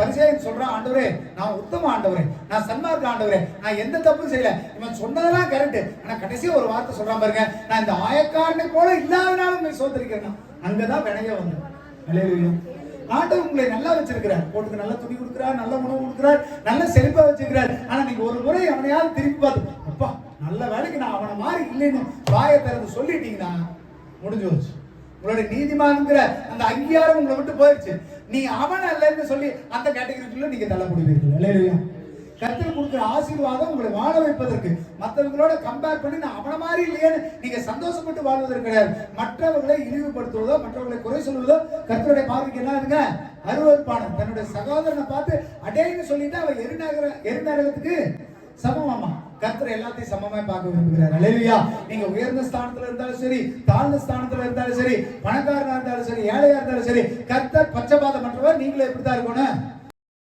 பரிசேயன் சொல்றான், ஆண்டவரே நான் உத்தம ஆண்டவரே, நான் சன்மார்க்க ஆண்டவரே, நான் எந்த தப்பும் செய்யல, இவன் சொன்னதெல்லாம் கரெக்ட். ஆனா கடைசியா ஒரு வார்த்தை சொல்றான் பாருங்க, நான் இந்த ஆயக்காரனை போல இல்லாதனாலும் சோதரிக்கிறேன். அங்கதான் வினைய வந்து. அல்லேலூயா. ஆண்டவர் உங்களை நல்லா வச்சிருக்கிறார், போட்டுக்கு நல்ல துணி கொடுக்கிறார், நல்ல உணவு கொடுக்கிறார், நல்ல செழிப்பா வச்சிருக்கிறார். ஆனா நீங்க ஒரு முறை அவனையாவது திருப்பி பார்த்து, அப்பா நல்ல வேலைக்கு நான் அவனை மாதிரி இல்லைன்னு வாயை திறந்து சொல்லிட்டீங்கன்னா முடிஞ்சு வச்சு. உங்களுடைய நீதிமான்ங்கிற அந்த அங்கீகாரம் உங்களை விட்டு போயிடுச்சு. நீ அவன் அல்லன்னு சொல்லி அந்த கேட்டகரிக்குள்ள நீங்க தள்ளப்படுவீர்கள். அல்லேலூயா. கர்த்தர் கொடுக்கிற ஆசீர்வாதம் உங்களை வாழ வைப்பதற்கு, மற்றவங்களோட கம்பேர் பண்ணி நான் அவன மாதிரி இல்லையேன்னு நீங்க சந்தோஷப்பட்டு வாழ்வதற்கு கிடையாது. மற்றவர்களை இழிவுபடுத்துவதோ மற்றவர்களை குறை சொல்வதோ கர்த்தருடைய பார்வைக்கு என்ன இருங்க? அருவருப்பான. தன்னுடைய சகோதரனை பார்த்து அடேன்னு சொல்லிட்டு அவன் எரிநரகத்துக்கு சமமாமா. கர்த்தர் எல்லாத்தையும் சமமா பார்க்க விரும்புகிறார். அல்லேலூயா. நீங்க உயர்ந்த ஸ்தானத்துல இருந்தாலும் சரி, தாழ்ந்த ஸ்தானத்துல இருந்தாலும் சரி, பணக்காரனா இருந்தாலும் சரி, ஏழையா இருந்தாலும் சரி, கர்த்தர் பட்சபாதம் பண்றவர். நீங்களே எப்படிதான் இருக்கணும்?